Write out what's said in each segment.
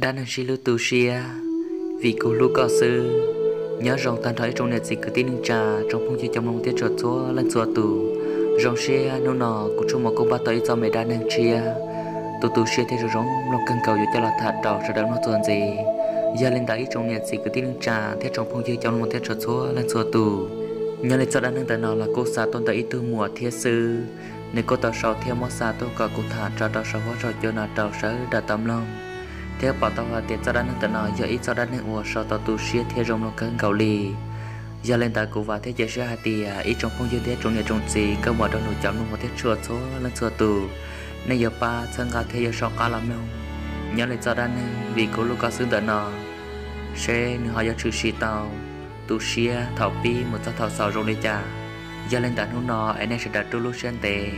đã nên chỉ lưu tu xia vì cô lúc có sư nhớ rằng tan thấy trong này chỉ cứ tin trà trong phong chi trong lòng tiết trượt chúa lên chùa tù rong xia nó nọ cũng chung một cô ba tới cho mẹ đã nên chia tu xia thì rồi lòng cần cầu cho là thật đầu rồi đó nó tuần gì giờ lên đấy trong này chỉ cứ tin trà thiết trong phong chi trong lòng tiết trượt chúa lên chùa tù nhớ lại cho đã nên tại nào là cô xã tôn tới tư mùa thiết sư nên cô tao sau theo món xã tôn cả cụ thả cho tao sau hóa rồi cho nó tao sẽ đã tâm lòng theo bảo tao là tiền cho đàn tự nói giờ ít cho đàn nên ủa sau tao tu sửa theo trong lòng cơn cầu lì giờ lên tại cụ và thế giới sẽ hai tỷ ít trong phong dương thế trong nhà trong gì cơ mở đầu nổi chấm luôn một thế chùa số lên chùa tù nên giờ ba chân cả thế giới sau cả làm đâu nhớ lên cho đàn nên vì cô lúc có xứng tự nói sẽ họ giờ trừ sĩ tao tu sửa thảo pi một cho thảo sầu trong đây cha giờ lên tại nó nọ anh ấy sẽ đặt tu lúc sen tệ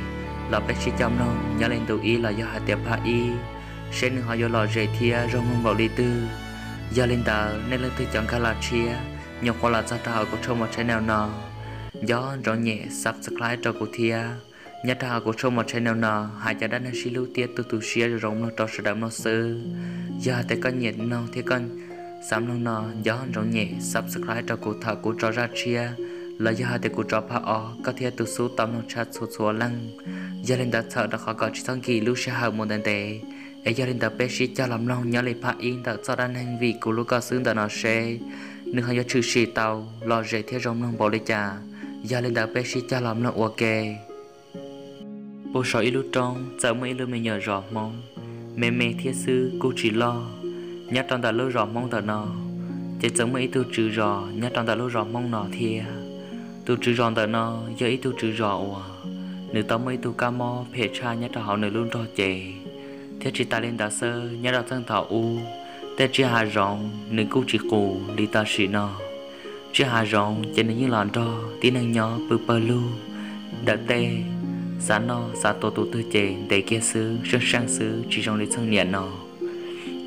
là bé sĩ chấm đâu nhớ lên tu ý là do hai tiệm hai y sẽ nên họ vô lò rễ thia trong mong bảo đi tư giờ lên tờ nên lên tư chọn cả là chia nhiều qua là gia trào của trong một channel nọ gió rõ nhẹ subscribe cho của thia nhà trào của trong một channel nọ hai cha đang xí lưu tiết tu xia rồi rong nó cho sự đam nó sư giờ tại con nhiệt nó thì con sắm nó gió rõ nhẹ subscribe cho của thảo của cho ra chia là giờ tại của cho phá ó có thể tu số tâm nó chat số lăng giờ lên tờ sợ đã khó có chỉ thằng kỳ lưu sẽ hở một đàn tệ ấy gia đình tập bé sĩ cho làm lòng nhớ lại phá in tập cho đàn hành vi của lúc có xương tập nó sẽ nếu họ trừ sĩ tàu lo dễ theo trong lòng bỏ đi trả gia đình tập bé sĩ cho làm lòng ok bố sợ ít lúc trong giờ mấy lúc mình nhờ rõ mong mẹ thiết sư cô chỉ lo nhát trong tập lúc rõ mong tập nó chỉ giống mấy tôi trừ rõ nhát trong tập lúc rõ mong nó thiệt tôi trừ rõ tập nó giờ ít tôi trừ rõ nếu tao mấy tôi ca mò phê cha nhát trong họ nơi luôn rõ chè thế chỉ ta lên đá sơ nhớ ra thân thảo u thế chỉ hà rong nên cũng chỉ cổ đi ta xí nọ chỉ hà rong chỉ nên như làn đo tí năng nhỏ bự lu đợt tê sáng nọ sáng tổ tư chè để kia xứ sang xứ chỉ trong đi sang nhện nọ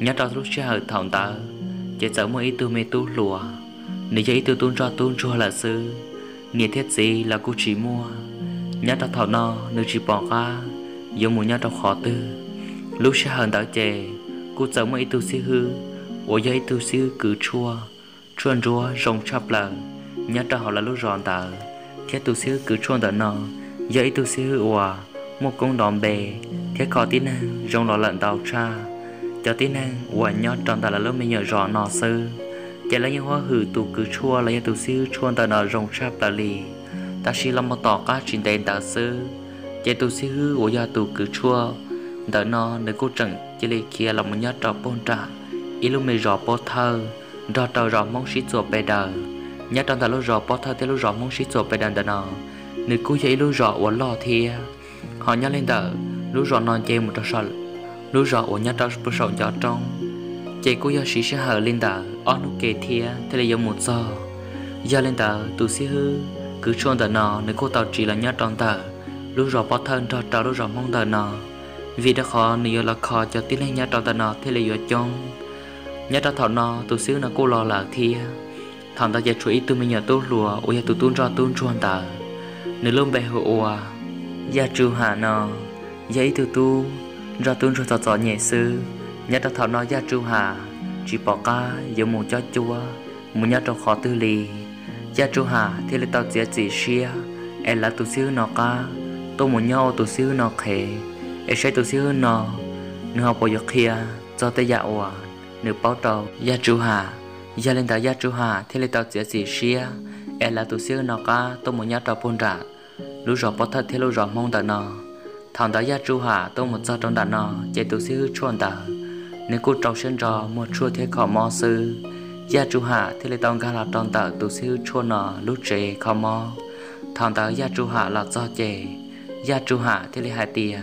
nhớ ra lúc chỉ hà thảo ta chỉ sợ mỗi ít tu mê tu lùa nếu chỉ ít tu tuôn cho là xứ nghĩa thiết gì là cũng chỉ mua nhớ ra thảo nọ nếu chỉ bỏ ra giống muốn nhớ ra khó tư lúc sẽ hận đạo chè cô giống mấy tu sĩ hư ở dưới tu sĩ cứ chuồn rúa rong chắp lần nhớ cho họ là lúc ròn tờ thiết tu sĩ cứ chuồn tờ nọ dưới tu sĩ hư hòa một con đòn bè thiết khó tí năng rong lò lợn tàu cha cho tí năng hòa nhớ tròn tờ là lúc mình nhớ ròn nọ sư chè lấy những hoa hư tu cứ chua lấy tu sĩ chuồn tờ nọ rong chắp là lì ta chỉ làm một tỏ cá trình tên tờ sư chè tu sĩ hư ở dưới tu cứ chua đợi nó để cô chẳng chỉ lấy kia là một nhát trò bôn trả ý lúc mình rò bó thơ rò trò rò mong xí chuột bề đời nhát trong ta lúc rò bó thơ tới lúc rò mong xí chuột bề đời đợi nó nếu cô dạy lúc rò uốn lò thì họ nhát lên tờ lúc rò non chê một trò sọt lúc rò uốn nhát trò bơ sầu gió trong chê cô giờ xí sẽ hở lên tờ on nụ kề thia thế là giống một giờ lên tờ tụ xí hư cứ chuồn tờ nó nếu cô tàu chỉ là nhát trong tờ lúc rò bó thơ trò trò lúc rò mong tờ nó vì đã khó nếu là khó cho tí lên nhà trò tao nó thế là vừa trong nhà trò thọ nó tụi xíu nó cô lo là thi thằng ta giờ chú ý tụi mình nhờ tôi lùa ôi tụi tuôn ra tuôn chuan ta nếu luôn bè hộ gia chú hà nó giấy tụi tu ra tuôn ra tọt nhẹ sư nhà trò thọ nó gia chú hà chỉ bỏ ca giống một cho chua một nhà trò khó tư lì gia chú hà thế là tao chỉ xia em là tụi xíu nó ca tôi một nhau tụi xíu nó khề em sẽ tu sửa nó nếu học bao giờ kia cho tới dạo nếu bảo tàu gia chú hà gia lên tàu gia chú hà thì lên tàu chỉ xia em là tu sửa nó cả tôi muốn nhớ tàu bồn rạ lúc rồi bảo thật thì lúc rồi mong tàu nó thằng tàu gia chú hà tôi một giờ trong đàn nó chạy tu sửa chuồn tàu nếu cô trâu sinh rò một chua thế khó mò sư gia chú hà thì lên tàu gà là trong tàu tu sửa chuồn nó lúc trẻ khó mò thằng tàu gia chú hà là do trẻ gia chú hà thì lên hai tia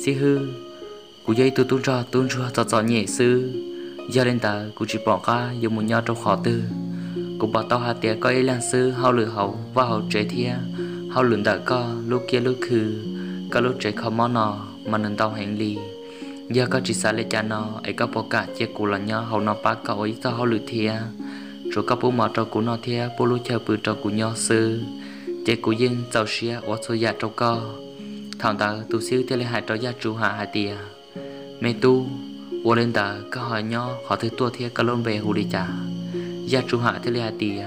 xí hư cụ dây tu tuôn ra cho nhẹ sư gia lên ta cụ chỉ bỏ ca dùng một nhau trong khó tư cụ bảo tao hạt tiền coi lan sư hao lửa hậu và hậu trẻ thia hao lửa đã co lúc kia lúc khư cả lúc trẻ không món nọ mà nên tao hành lì giờ có chỉ xả lấy cha nó ấy có bỏ cả chia cụ là nhau hậu nó ba cậu ấy tao hao lửa thia rồi có bố mọ cho cụ nó thia bố lúc chờ bự cho cụ nhau sư chế cụ dân giàu xia ở số nhà trong co thằng ta tu siêu thế lại hại cho gia chủ hạ hại tiệt mẹ tu ô lên ta có hỏi nhỏ họ thấy tua thiệt cả lon về hù đi chả gia chủ hạ thế là tìa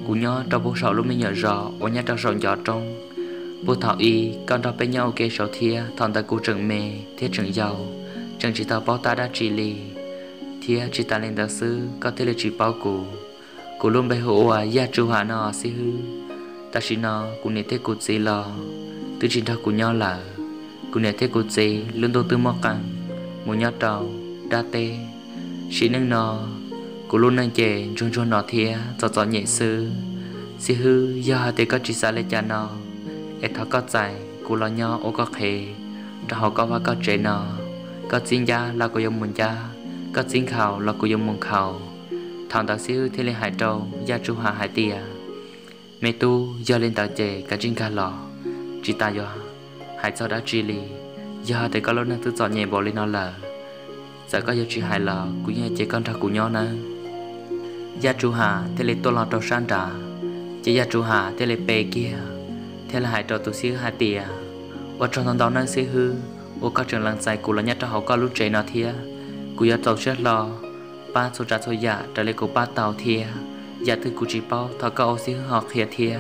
cú nhỏ trong bộ sầu lúc mới nhớ rõ ô nhát trong sầu gió trong bộ thọ y con đọc bên nhau kê sầu thiệt thằng ta cú trường mê thiết trường giàu trường chỉ tao bao ta đã chỉ lì thiệt chỉ ta lên đạo sư có thể là chỉ bao cú luôn bay hổ à gia chủ hạ nó xí hư ta chỉ nó cú nể thế cú gì lo từ chỉ thao cú nhỏ là cú nể thế cú gì luôn đầu tư mò căng một nhát đầu đa tê chỉ nâng nó cú luôn nâng chè chôn chôn nó thiệt cho nhẹ sư xí hư gia thì có chỉ xa lấy cha nó et thọ có dài cú lo nhỏ ô có khề cho họ có có chế nó có chính gia là cô dùng muốn gia có chính khảo là cô dùng muốn khảo thằng ta xí hư thế lên hải trâu gia chu hà hải tia mẹ tu gia lên tàu chè cả chính khả lò chỉ ta do hải cho đã truy lì gia thì có lúc nó tự chọn nhẹ bỏ lên nó là giờ có giờ truy hải lò cũng như chế con thằng của nhỏ nữa gia chu hà thế lên tôi lo trâu san trà chế gia chu hà thế lên bè kia thế là hải trâu tu xí hải tia ở trong thằng đó nó xí hư ở các trường làng dài của là nhất cho họ có lúc chế nó thiệt của gia tàu chết lo ba số trả số giả trở lại của ba tàu thiệt giả từ của chị bao thọ có xí họ khía thiệt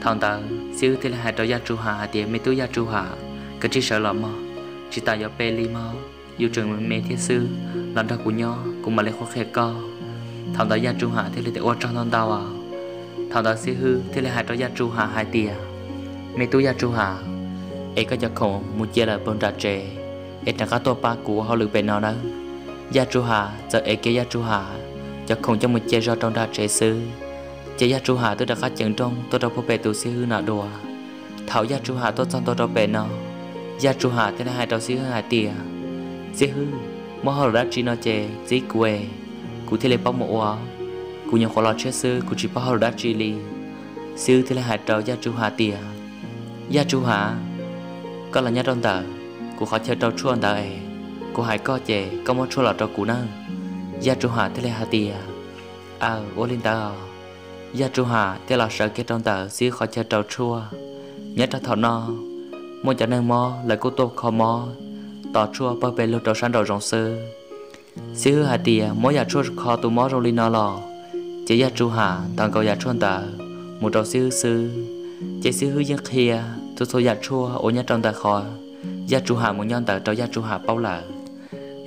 thằng ta xí thì là hai trâu gia chu hà thì mấy túi gia chu hà cái chỉ sợ lắm mà chỉ ta do peli mà yêu trường mẹ thiết sư lần đầu của nhau cũng mà lấy khó khăn co thằng ta gia chu hà thì là để ở trong thằng tao à thằng ta xí hư thì là hai trâu gia chu hà hai tia mấy túi gia chu hà ấy có cho khổng một chia là bốn trà trẻ ấy là các tổ ba của họ lựa bên nào đó gia chu hà giờ ấy kia gia chu hà cho khổng cho một chia ra trong trà trẻ sư chế gia chu hà tôi đã phát triển trong tôi đã phô bề tu sĩ hư nọ đùa thảo gia chu hà tôi trong tôi đã bề nó gia chu hà thế là hai trâu sĩ hư hai tia sĩ hư mỗi họ đã chỉ nó chế dĩ quê cụ thế là bao mộ cụ nhà khó lo chết sư cụ chỉ bao họ đã chỉ li sư thế là hai trâu gia chu hà tia gia chu hà có là nhát trong tờ cụ khó chơi trâu chuồn tờ ấy cụ hai co chè có một chuồn là trâu cụ năng gia chu hà thế là hai tia ô linh tờ gia chu hà thế là sợ cái trong tờ xí khó chơi trâu chua nhát ra thọ no một cho nên mò lại cô tô khó mò tỏ chua bao bề lô trâu san đầu rồng sơ xí hư hai tia mỗi gia chua khó tụ mò rong li nó lò chế gia chu hà tàng cầu gia chuồn tờ một trâu xí hư sư chế xí hư giấc kia tôi số gia chua ô nhát trong tờ khó gia chu hà một nhon tờ trâu gia chu hà bao lợ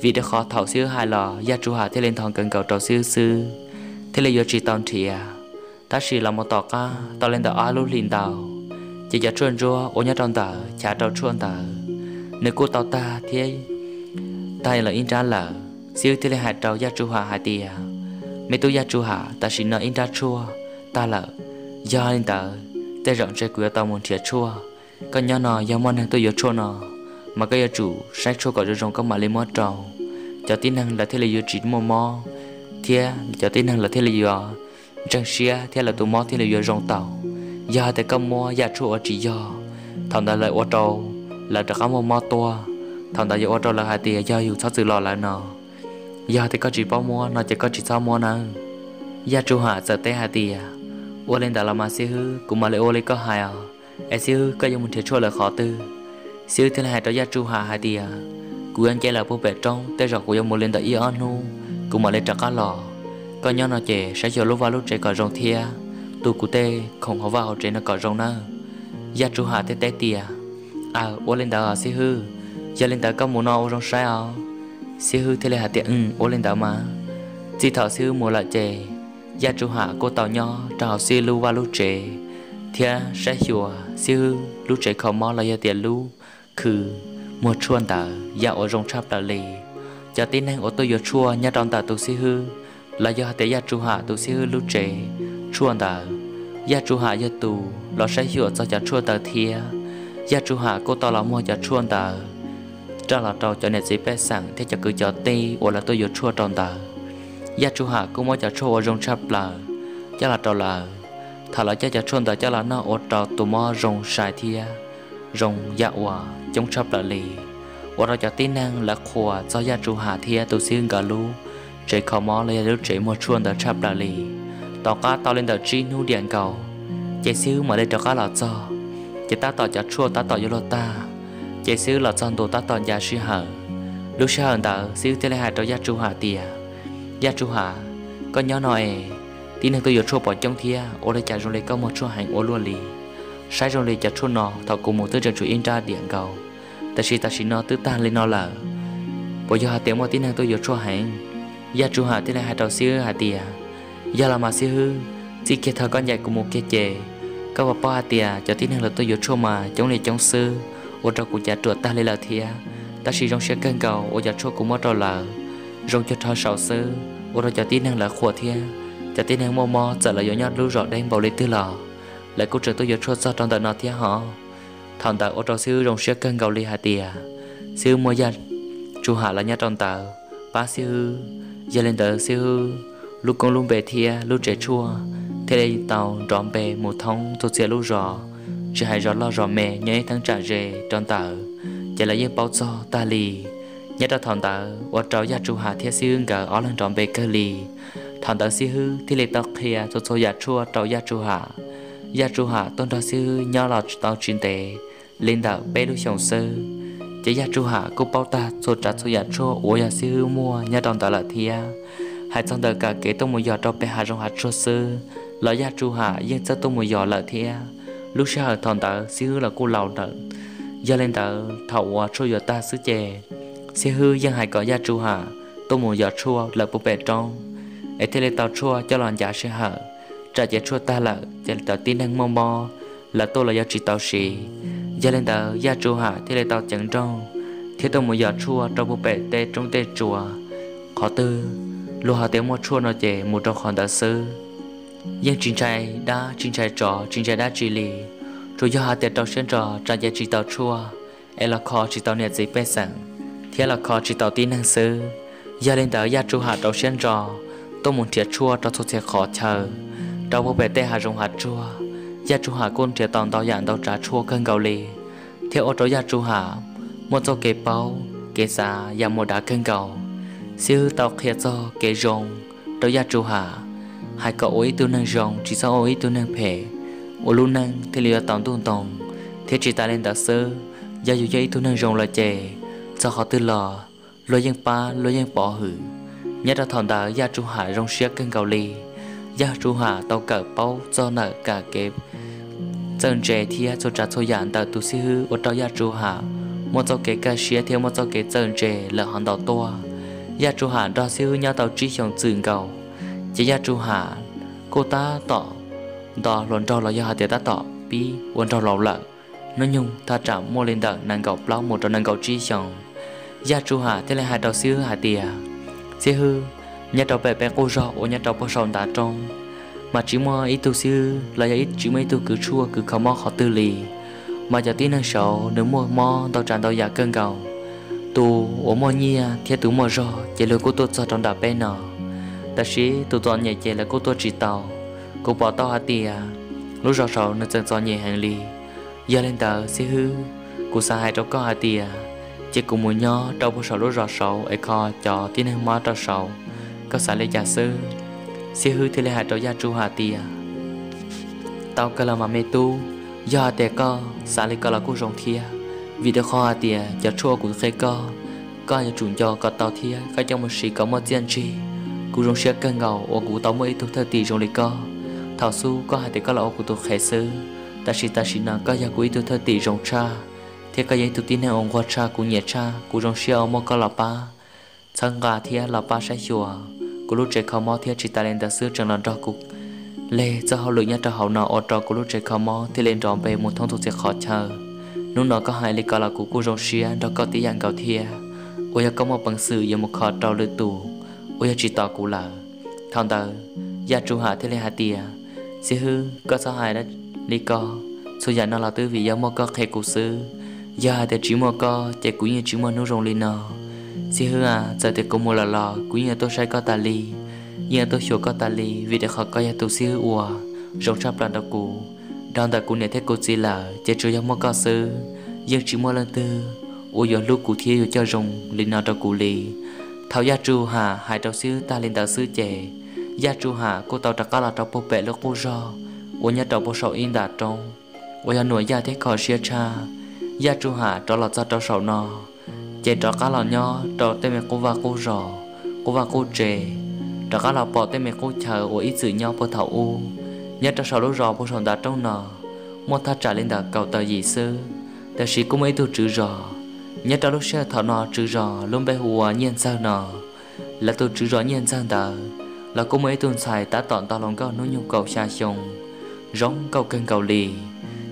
vì đã khó thảo xí hư hai lò gia chu hà thế lên thòng cần cầu trâu xí hư sư thế là do chỉ tòn thìa ta chỉ là một tỏ ca tao lên tàu alo liền tàu chỉ giờ chuồn rùa ô nhát trong tàu trả tàu chuồn tàu nếu cô tàu ta thì ta là in ra lợ siêu thế là hai tàu gia chu hà hai tia mấy tôi gia chu hà ta chỉ nói in ra chua ta lợ do lên tàu ta rộng trái của tàu muốn thiệt chua còn nhỏ nọ do món hàng tôi giờ chua nọ mà cái giờ chủ sai chua gọi rong có mà lên mót trầu cho tin năng là thế là giờ chỉ mò thiệt cho tin năng là thế là giờ chẳng xia thế là tụi mò thế là giờ rong tàu giờ thì có mua giờ chua chỉ giờ thằng ta lại ô tô là đã có một mò to thằng ta giờ ô tô là hai tia giờอยู่sao tự lo lại nọ giờ thì có chỉ bao mua nó chỉ có chỉ sao mua nè giờ chua hạ giờ té hai tia ô lên đã làm mà xí hư cũng mà lại ô lên có hai xí hư có dùng một thiệt chua là khó tư xí hư thế là hai trâu giờ chua hạ hai tia cú ăn chơi là bố bể trong té rồi cú dùng một lên tại yên nu cũng mà lên trả cá lò có nhau nó trẻ sẽ cho lúc vào lúc trẻ cỏ rong thia tụ cụ tê không có vào trẻ nó cỏ rong nơ gia chu hà tê tê tia ô lên đảo xí hư gia lên đảo có mùa nọ rong sai xí hư thế là hạt tiện ô lên đảo mà chỉ thảo xí hư mùa lại trẻ gia chu hà cô tàu nho trào xí lưu vào lúc trẻ thia sẽ hiểu xí hư lúc trẻ không mò là gia tiền lưu khử mùa chuồn đảo gia ở rong chắp đảo lì cho tin năng ô tô giờ chua nhà trong đảo tụ xí hư là do hạt gia chu hà tụ xí hư lúc trẻ chuồn đảo gia chu hà gia tụ nó sẽ hiểu cho gia chuồn đảo thia gia chu hà cô tao là mua gia chuồn đảo cho là trâu cho nên chỉ bé sẵn thế cho cứ cho tê hoặc là tôi giờ chuồn trong đảo gia chu hà cô mua gia chuồn ở trong chắp là cho là trâu là thà là gia chuồn đảo cho là nó ở trâu tụ mua rong sai thia rong gia hòa trong chắp là lì và rồi cho tin năng là khỏa cho gia chu hà thia tụ xí gà lú trẻ khó mò lấy lúc trẻ mua chuồn đảo chắp là lì tao cá tao lên tàu chi nu điện cầu chạy xíu mà lên cho cá lọt cho chạy ta tàu chặt chua ta tàu vô ta chạy xíu là chân đồ ta tàu nhà suy hở lúc sau hận tờ xíu thế là hai trâu gia chu hạ tiề gia chu hạ con nhỏ nói tí năng tôi giờ chua bỏ trong thia ô lại trả rồi lấy câu một chua hành ô luôn lì sai rồi lấy trả chua nọ thọ cùng một tư trận chủ in ra điện cầu ta chỉ nó tư tan lên nó là bây giờ tiếng một tí năng tôi giờ chua hành gia chu hạ thế là hai trâu xíu hạ tiề gia là mà xíu chỉ kia thợ con dạy cùng một kia chè câu bà hạ tiề cho tí năng là tôi giờ chua mà chống lấy chống sư ô trâu cũng trả chuột ta lên là thia ta chỉ trong xe cân cầu ô giờ chua cũng mất rồi là rong cho thợ sầu sư ô rồi cho tí năng là khua thia cho tí năng mò giờ là do nhát lú rõ đen bầu lên tư lò lại cô trưởng tôi giờ chua sao trong tờ nó thia họ thằng ta ô trâu xíu rong xe cân cầu li hạ tiề xíu mua gia chu hạ là nhát trong tờ ba xíu gia lên tờ xíu lúc con luôn bề thia lúc trẻ chua thế đây tàu tròn bề một thông tôi sẽ lúc rõ chỉ hay rõ lo rõ mẹ nhớ thằng trả rề trong tờ chỉ là những bao cho ta lì nhớ ra thằng tờ và trâu gia chu hạ thia xíu cả ở lần tròn bề cơ lì thằng tờ xíu thì lấy tóc kia tôi cho gia chua trâu gia chu hạ tôn đó xíu nhau là tàu chuyên tệ lên tờ bê lúc sống sơ chỉ gia chu hạ cô bao ta cho trả cho gia chua ủa gia xíu mua nhớ trong tờ là thia hai trong tờ cả kế tôi một giọt trong bề hạ trong hạt chua sơ là gia chu hạ nhưng cho tôi một giọt là thia lúc sau thằng tờ xíu là cô lầu tờ gia lên tờ thầu cho giọt ta xứ chè xíu hư dân hai có gia chu hạ tôi một giọt chua là bộ bề trong ấy thế lên tàu chua cho lòn giả sẽ hở trả giá chua ta là chỉ tàu tin năng mò là tôi là gia trị tàu xì gia lên tờ gia chu hạ thế lên tàu chẳng trong thế tôi một giọt chua trong bộ bề tê trong tê chùa khó tư lúa hạt tiếng một chua nó chè một trong khoảng tờ sư nhưng chính trai đá chỉ lì rồi do hạt tiền tàu xuyên trò trả giá trị tàu chua ấy là khó chỉ tàu nhiệt gì bê sẵn thế là khó chỉ tàu tin năng sư gia lên tờ gia chu hạ tàu xuyên trò tôi muốn thiệt chua cho tôi sẽ khó chờ đâu có bé tê hà rong hạt chua gia chu hạ côn thiệt tòng tàu dạng tàu trả chua cân cầu lì theo ô tô gia chu hạ một số kế bao kế xa và một đá cân cầu siêu tàu kia cho kế rong tàu gia chu hạ hai cậu ấy tu năng rong chỉ sau ấy tu năng phê ô lu năng thì lìa tòng tu tòng thế chỉ ta lên tàu sơ gia dù dây tu năng rong là chè cho họ tư lò lôi dân pa lôi dân bỏ hử nhớ ra thằng ta gia chu hạ rong xiết cân cầu lì gia chu hạ tàu cỡ bao cho nợ cả kẹp chân trẻ thia cho trả cho dạng tàu tu sĩ hư ở tàu gia chu hạ một cho cái cả xiết theo một cho cái chân trẻ là hàng tàu to gia chu hạ đó sĩ hư nhau tàu trí trong trường cầu chỉ gia chu hạ cô ta tỏ đó luận trò là gia hạ ta tỏ bi luận trò lẩu lợ nó nhung ta trả mua lên đợt nàng cầu plau một trong nàng cầu trí trong gia chu hạ thế là hai tàu sĩ hư hạ tiề sĩ hư nhà tàu bè cô rõ ở nhà tàu bao sòn đá trong mà chỉ mua ít tu sư là ít chỉ mấy tu cứ chua cứ không mò họ tư lì mà giờ tin năng sầu nếu mua mò tàu tràn tàu giả cơn cầu tu ở mò nhia theo tu mò rõ chỉ là cô tôi cho trong đá bè nọ ta sĩ tu chọn nhẹ chỉ là cô tôi chỉ tàu cô bỏ tàu hạt tiề lúc rõ sầu nó chân chọn nhẹ hàng lì giờ lên tàu sĩ hư cô sa hai trâu có hạt tiề chỉ cùng một nhỏ trâu bao sầu lúc rõ sầu ấy kho cho tin năng mò trâu sầu có xả lấy giả sư xí hư thì lấy hạt trâu gia chu hạ tiề tao cơ là mà mê tu do hạt tiề co xả lấy co là cô rong thia vì được kho hạt tiề giả chua của khai co nhà chủ cho có tao thia khai trong một sĩ có một diện chi cô rong xe cân ngầu ở cụ tao mới tu thơ tì rong lấy co thảo su có hạt tiề co là ở cụ tu khai sư ta sĩ nào có gia cụ tu thơ tì rong cha thế có giấy tu tin ông qua cha của nhẹ cha cụ rong xe ở một co là ba sang gà thia là ba sai chùa cô lúc trẻ khó mò thia chỉ ta lên ta xưa chẳng lần trò cục lê cho họ lựa nhát cho họ nọ ở trò cô lúc trẻ khó mò thì lên trò về một thông thuộc sẽ khó chờ lúc đó có hai lý có là của cô rong xia đó có tí dạng cầu thia ôi có một bằng sự và một khó trò lựa tù ôi chỉ tỏ cụ là thằng tờ gia chu hạ thế lên hạ tiề xí hư có sao hai đó lý có số dạng nó là tư vì do một có khe cụ sư gia thì chỉ một có chạy cũng như chỉ một nô rong lên nọ xí hư giờ thì cũng một là lò cũng như tôi sai có tà lì nhưng tôi hiểu có tà lì vì để họ có nhà tôi xí hư ủa rong chắp lần đầu cũ đòn tại cũ này thấy cô chỉ là chỉ chủ yếu một có sư nhưng chỉ một lần tư ủa giờ lúc cụ thiêu cho rong lên nào cho cụ lì thảo gia chu hà hai trâu xíu ta lên tàu sư trẻ gia chu hà cô tàu trắc là trâu bố bể lúc cô rò ủa nhà trâu bố sầu in đạt trong ủa nhà nuôi gia thế khó xia cha gia chu hà trâu là cho trâu sầu nọ chế trò cá lò nho trò tên mẹ cô và cô trề trò cá lò bỏ tên mẹ cô chờ ở ít sự nhau bơ thảo u nhất trò sau lúc rò bơ sòn đá trong nọ một thắt trả lên đá cầu tờ gì sưแต่sĩ cũng mấy tu chữ rò nhất trò lúc xe thọ nọ chữ rò luôn bé hùa nhiên sao nọ là tu chữ rò nhiên sao đờ là cũng mấy tuần xài tá tọn tao lòng cao nó nhung cầu xa sông giống cầu kênh cầu lì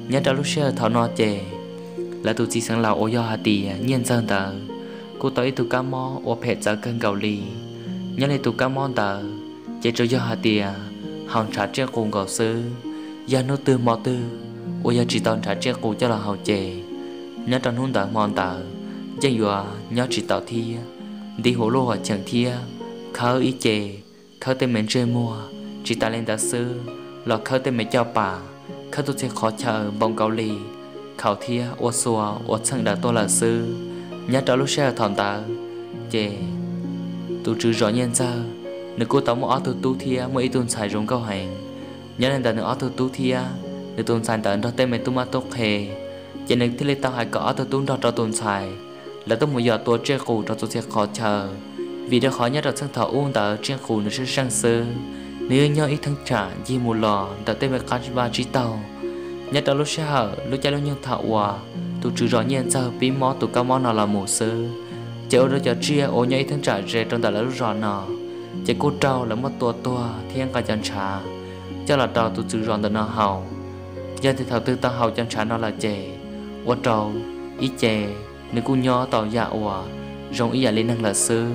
nhất trò lúc xe thọ nọ chè là tu chỉ sáng lào ô do hà tì nhiên sao đờ cô tới tu cá mò ô phết ra kênh cầu lì nhớ lại tu cá mò đờ chè cho do hà tì hòn trả che cùng cầu sư gia nô tư mò tư ô gia chỉ tao trả che cùng cho là hậu chè nhớ trong hôn tờ mòn tờ dân dùa nhớ chỉ tao thi đi hồ lô chẳng thia khơi ý chè khơi tên mình chơi mua chỉ ta lên đã sư lọ khơi tên mình cho bà khơi tôi sẽ khó chờ bông cầu lì khảo thia ô xùa ô chân đã tôi là sư nhớ trong lúc xe thòn tờ chè tôi trừ rõ nhân giờ nếu cô tao một ở tu thia mỗi tuần xài rong câu hành nhớ nên đã nữa ở tu thia nếu tuần xài tờ đó tên mình tu mà tốt hề cho nên thì tao hay có tôi tuôn đó cho tuần xài là tôi muốn giờ tôi chơi cụ cho tôi sẽ khó chờ vì đã khó nhất là sang thọ uống tờ chơi cụ nó sẽ sang sơ nếu nhau ít thằng trả gì một lò tờ tên về cá ba chỉ tàu nhất là lúc sau lúc chơi lúc nhau thọ hòa tôi trừ rõ nhiên giờ bí mó tụi cá mó nào là một sơ chơi đó cho chia ô nhau ít thằng trả rẻ trong tờ là lúc rõ nọ chơi cô trâu là mất tua thiên cả chân trả cho là trâu tôi trừ rõ tờ nó hậu giờ thì thầu tư tao hậu chân trả nó là chè ô trâu ít chè nếu cô nhỏ tàu dạ hòa rong ý dạ lên năng là sư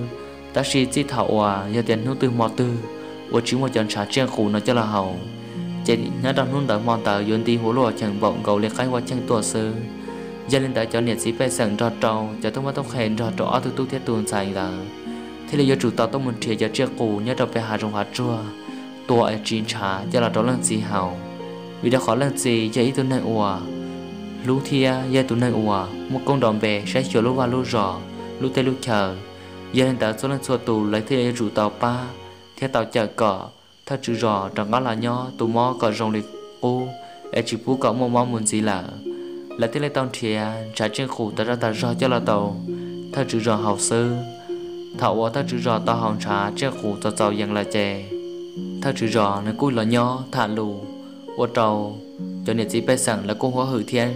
ta chỉ chỉ thảo hòa giờ tiền nô tư mò tư ô chỉ một chân trả trên khu nó cho là hậu chỉ nhớ đang nôn đợi mòn tờ yến ti hố lúa chẳng vọng cầu liệt khai qua chân tua sư giờ lên tại cho nhiệt sĩ phải sẵn cho trâu cho tôi mới tóc hẹn cho trâu từ tu thiết tuần xài là thế là giờ chủ tàu tôi muốn thiệt giờ trên khu nhớ trâu phải hạ rong hạt chua tua ở chín trả cho là trâu lần gì hậu vì đã khó lần gì giờ ít tuần này hòa lũ thia giờ tụi này ủa một con đòn bè sẽ chở lũ vào lũ rò lũ tây lũ chờ giờ hiện tại số lần số tù lấy thế rủ tàu pa theo tàu chở cỏ theo chữ rò trong đó là nho tụ mò cỏ rồng liệt u để chỉ phú cỏ mò muốn gì là thế lấy tàu thia trả trên khu ta ra ta rò cho là tàu theo chữ rò hậu sư thảo theo chữ rò tàu hòn trả trên khu tàu tàu dần là chè theo chữ rò nó cùi là nho thả lù ô trâu cho nên chỉ biết rằng là cô hóa hử thiên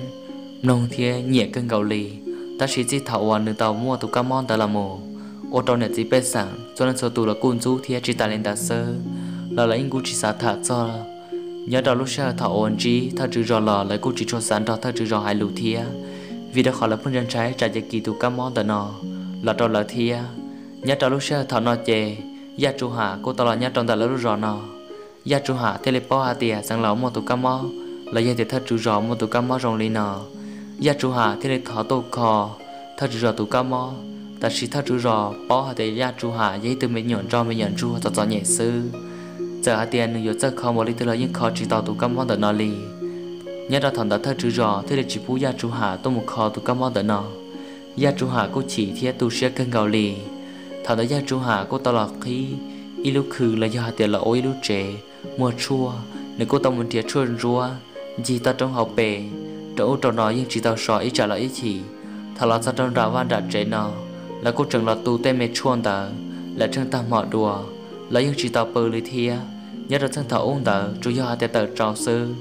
nông thiên nhẹ cân gạo lì ta chỉ thảo hoàn nửa tàu mua tụ cá món ta là mồ ô trâu này chỉ biết rằng cho nên số tụ là cún chú thiên chỉ ta lên ta sơ là anh cô chỉ xả thả cho nhớ đầu lúc sau thảo hoàn chỉ thảo chữ rò là cô chỉ cho sản thảo chữ rò hai lù thiên vì đã khỏi là phân nhân trái trả giá kỳ tụ cá món ta nọ là trâu là thiên nhớ đầu lúc sau thảo nọ chè gia chủ hạ cô ta là nhớ trong ta là lúc rò nọ gia chủ hạ thế là bao hà tiệt sang lão mua tụ cá món là gia thiệt thật chủ rõ một tụ cá mò rong lì nọ gia chủ hạ thế này thọ tô kho thật chủ rõ tụ cá mò ta chỉ thật chủ rõ bỏ hạ để gia chủ hạ giấy từ mình nhận cho mình nhận chua cho nhẹ sư giờ hạ tiền nhiều giờ kho một lít từ là những kho chỉ tàu tụ cá mò đợt nọ lì nhớ ra thằng đã thật chủ rõ thế là chỉ phú gia chủ hạ tô một kho tụ cá mò đợt nọ gia chủ hạ cô chỉ thiết tụ xe cân gạo lì thằng đã gia chủ hạ cô tao là khí ilu khử là do hạ tiền là ôi ilu trẻ mua chua nếu cô tao muốn thiệt chua rùa chỉ ta trong học bè chỗ trò nói nhưng chỉ tao sợ ý trả lời ý chỉ thà là ta trong rào van đặt trẻ nó là cô chẳng là tu tên mẹ chuông tờ là chân ta mọ đùa là nhưng chỉ tao bờ lì thia nhớ ra chân thảo ôn tờ chủ do hai tờ trào sư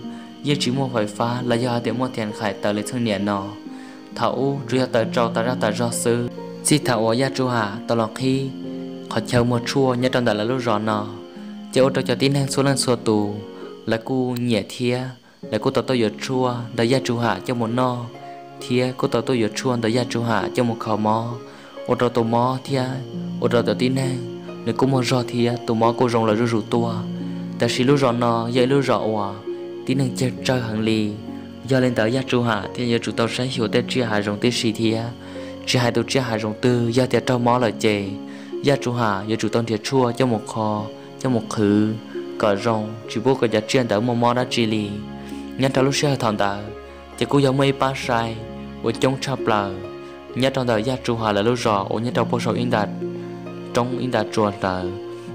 nhưng chỉ mua phải pha là do hai mua tiền khải tờ lấy thân nhẹ nó thảo chủ do tờ trào ta ra tờ do sư chỉ thảo ở gia chủ hà tao lọt khi họ chờ một chua nhớ trong tờ là lúc rõ nó chỗ cho tin hàng số lần số tù là cô nhẹ thia là cô tao tôi giờ chua đã gia chủ hạ cho một no thia cô tao tôi giờ chua đã gia chủ hạ cho một khẩu mò ô tô tàu mò thia ô tô tàu tin nè nếu cô mua rò thia tàu mò cô rong là rủ tua ta chỉ lúc rò no dậy lúc rò hòa tin năng chơi chơi hàng lì do lên tới gia chủ hạ thì giờ chủ tàu sẽ hiểu tên chia hạ rong tên xì thia chia hai tàu chia hạ rong tư gia tiền trâu mò là chè gia chủ hạ giờ chủ tàu thiệt chua cho một kho cho một khử cỏ rong chỉ bố cái giá trên tới mò đã chi lì nhớ trong lúc xe thằng ta chỉ cô giống mấy ba sai ở trong chập lờ nhớ trong đời gia chủ hòa là lúc rõ ở nhớ trong bộ sổ in đặt trong in đặt chuột lờ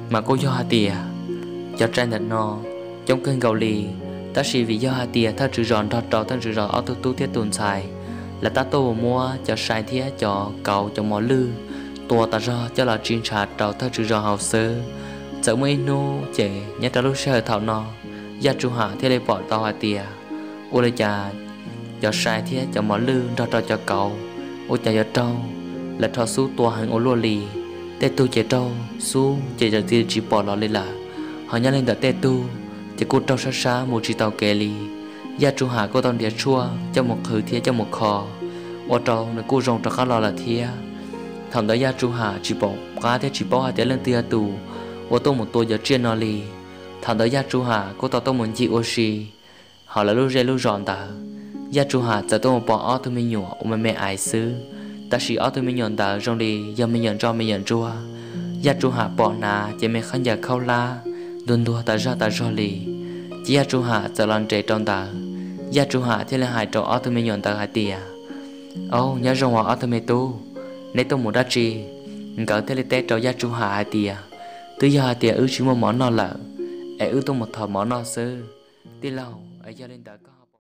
mà cô do hà tiệt cho trên thật no trong cơn gạo lì ta chỉ vì do hà tiệt ta chữ ròn đọt đọt ta chữ ròn ở tu thiết tuần xài là ta tô mua cho sai thế cho cầu cho mỏ lư tua ta ra cho là chuyên trà đầu thơ chữ ra hậu sơ chợ mấy nô chế nhớ ta lúc sơ thảo nọ gia chủ hạ thế đây bỏ tao hà tiề ô lấy cha cho sai thế cho mỏ lư ra cho cầu ô cha cho trâu là thọ su tua hàng ô lô lì tê tu chế trâu su chế cho tiền chỉ bỏ lọ lên là họ nhớ lên đã tê tu chế cô trâu xa xa một chỉ tàu kê lì gia chủ hạ cô tao địa chua cho một khử thế cho một kho ô trâu là cô rong cho khá lo là thế thằng đó gia chủ hạ chỉ bỏ cá thế chỉ bỏ hai thế lên tia tù ô tô một tôi giờ chuyên nó lì thằng đó gia chủ hạ cô tao tô một chị ô xì họ là lúc rê lúc rọn ta gia chủ hạ giờ tôi một bỏ ó tôi mới nhủ mà mẹ ai xứ ta chỉ ó tôi mới nhọn ta rong đi giờ mới nhọn cho mới nhọn chua gia chủ hạ bỏ nà chỉ mẹ khán giả khâu la đun đua ta ra lì chỉ gia chủ hạ giờ làm trẻ trong ta gia chủ hạ thế là hai trò ó tôi mới nhọn ta hai tia ô nhớ rong họ ó tôi mới tu nếu tôi muốn đắt chi cỡ thế là tết trò gia chủ hạ hai tia từ giờ hai tia ư chỉ một món nọ lợ ư tôi một thọ món nọ sơ tí lâu ấy cho lên ta có